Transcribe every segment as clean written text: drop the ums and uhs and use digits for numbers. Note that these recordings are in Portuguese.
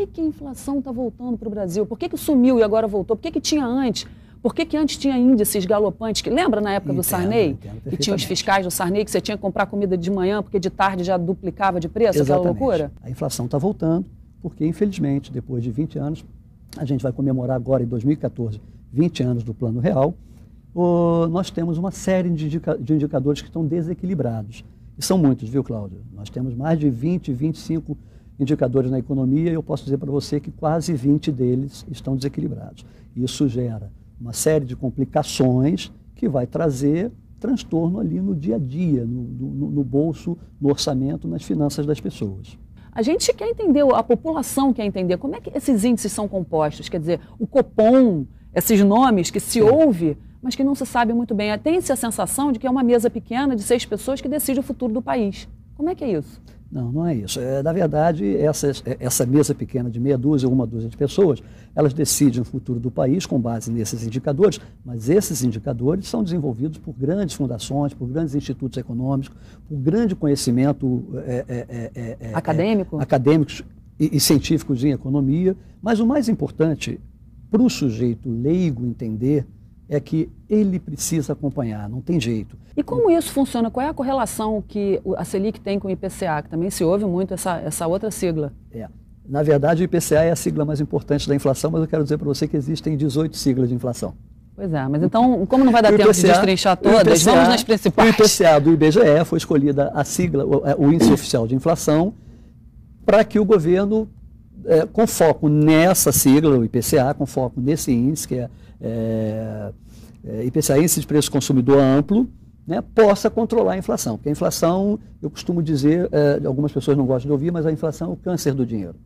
que a inflação está voltando para o Brasil? Por que sumiu e agora voltou? Por que tinha antes? Por que antes tinha índices galopantes? Lembra na época do Sarney? Que tinha os fiscais do Sarney, que você tinha que comprar comida de manhã porque de tarde já duplicava de preço, Exatamente. Aquela loucura? A inflação está voltando porque, infelizmente, depois de 20 anos, a gente vai comemorar agora, em 2014, 20 anos do Plano Real, nós temos uma série de indicadores que estão desequilibrados. E são muitos, viu, Cláudio? Nós temos mais de 20, 25 indicadores na economia e eu posso dizer para você que quase 20 deles estão desequilibrados. Isso gera uma série de complicações que vai trazer transtorno ali no dia a dia, no bolso, no orçamento, nas finanças das pessoas. A gente quer entender, a população quer entender como é que esses índices são compostos, quer dizer, o Copom, esses nomes que se ouve, mas que não se sabe muito bem. Tem-se a sensação de que é uma mesa pequena de 6 pessoas que decide o futuro do país. Como é que é isso? Não, não é isso. Na verdade, essa mesa pequena de meia dúzia ou uma dúzia de pessoas, elas decidem o futuro do país com base nesses indicadores, mas esses indicadores são desenvolvidos por grandes fundações, por grandes institutos econômicos, por grande conhecimento acadêmicos e científicos em economia. Mas o mais importante para o sujeito leigo entender é que ele precisa acompanhar, não tem jeito. E como isso funciona? Qual é a correlação que a Selic tem com o IPCA, que também se ouve muito essa outra sigla? Na verdade, o IPCA é a sigla mais importante da inflação, mas eu quero dizer para você que existem 18 siglas de inflação. Pois é, mas então, como não vai dar tempo de destrinchar todas, vamos nas principais. O IPCA do IBGE foi escolhida a sigla, o índice oficial de inflação, para que o governo, com foco nessa sigla, o IPCA, com foco nesse índice, que é IPCA, Índice de Preço Consumidor Amplo, né, possa controlar a inflação. Porque a inflação, eu costumo dizer, algumas pessoas não gostam de ouvir, mas a inflação é o câncer do dinheiro.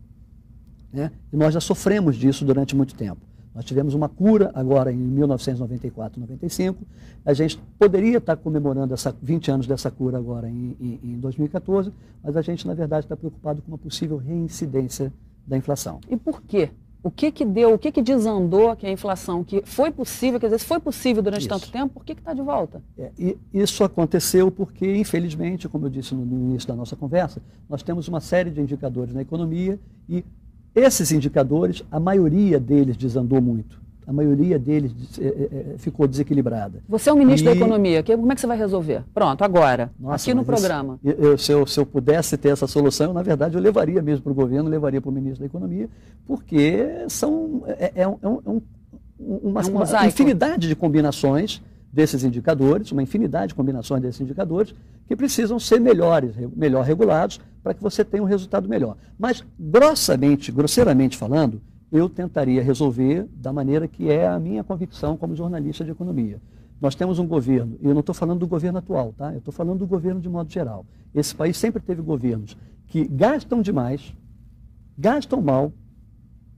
Né? E nós já sofremos disso durante muito tempo. Nós tivemos uma cura agora em 1994, 95. A gente poderia estar comemorando 20 anos dessa cura agora em 2014, mas a gente, na verdade, está preocupado com uma possível reincidência da inflação. E por quê? O que deu, o que desandou que a inflação, que foi possível, quer dizer, se foi possível durante tanto tempo, por que está de volta? E isso aconteceu porque, infelizmente, como eu disse no início da nossa conversa, nós temos uma série de indicadores na economia e esses indicadores, a maioria deles desandou muito. A maioria deles ficou desequilibrada. Você é o ministro da Economia, como é que você vai resolver? Pronto, agora, aqui no programa. Se eu pudesse ter essa solução, na verdade, eu levaria mesmo para o governo, levaria para o ministro da Economia, porque uma infinidade de combinações desses indicadores, que precisam ser melhor regulados para que você tenha um resultado melhor. Mas, grosseiramente falando, eu tentaria resolver da maneira que é a minha convicção como jornalista de economia. Nós temos um governo, e eu não estou falando do governo atual, tá? Eu estou falando do governo de modo geral. Esse país sempre teve governos que gastam demais, gastam mal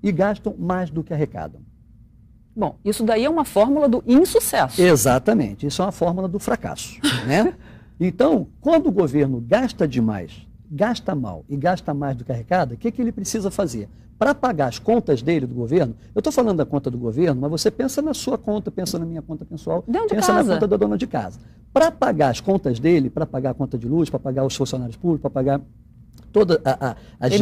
e gastam mais do que arrecadam. Bom, isso daí é uma fórmula do insucesso. Exatamente, isso é uma fórmula do fracasso, né? Então, quando o governo gasta demais, gasta mal e gasta mais do que arrecada, o que ele precisa fazer? Para pagar as contas dele, do governo, eu estou falando da conta do governo, mas você pensa na sua conta, pensa na minha conta pessoal, pensa na conta da dona de casa. Para pagar as contas dele, para pagar a conta de luz, para pagar os funcionários públicos, para pagar todas as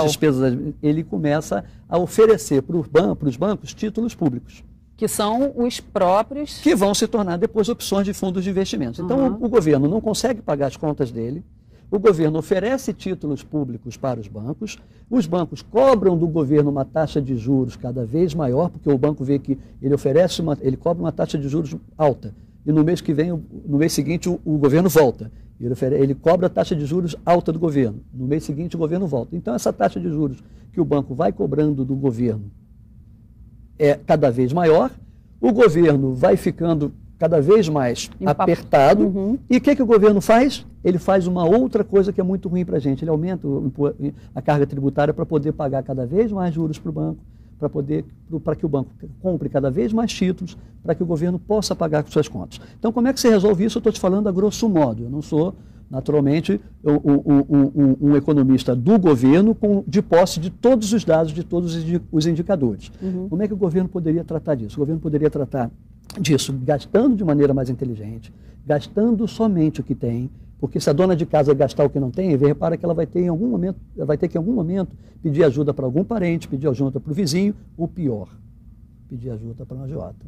despesas, ele começa a oferecer para os bancos títulos públicos. Que são os próprios... Que vão se tornar depois opções de fundos de investimentos. Então, o governo não consegue pagar as contas dele, o governo oferece títulos públicos para os bancos cobram do governo uma taxa de juros cada vez maior, porque o banco vê que ele cobra uma taxa de juros alta, e no mês seguinte o governo volta. Ele cobra a taxa de juros alta do governo, no mês seguinte o governo volta. Então essa taxa de juros que o banco vai cobrando do governo é cada vez maior, o governo vai ficando cada vez mais apertado. E o que o governo faz? Ele faz uma outra coisa que é muito ruim para a gente. Ele aumenta a carga tributária para poder pagar cada vez mais juros para o banco, para que o banco compre cada vez mais títulos, para que o governo possa pagar com suas contas. Então, como é que você resolve isso? Eu estou te falando a grosso modo. Eu não sou, naturalmente, um economista do governo de posse de todos os dados, de todos os indicadores. Como é que o governo poderia tratar disso? O governo poderia tratar disso gastando de maneira mais inteligente, gastando somente o que tem, Porque se a dona de casa gastar o que não tem, repara que ela vai ter em algum momento, pedir ajuda para algum parente, pedir ajuda para o vizinho, ou pior, pedir ajuda para uma agiota.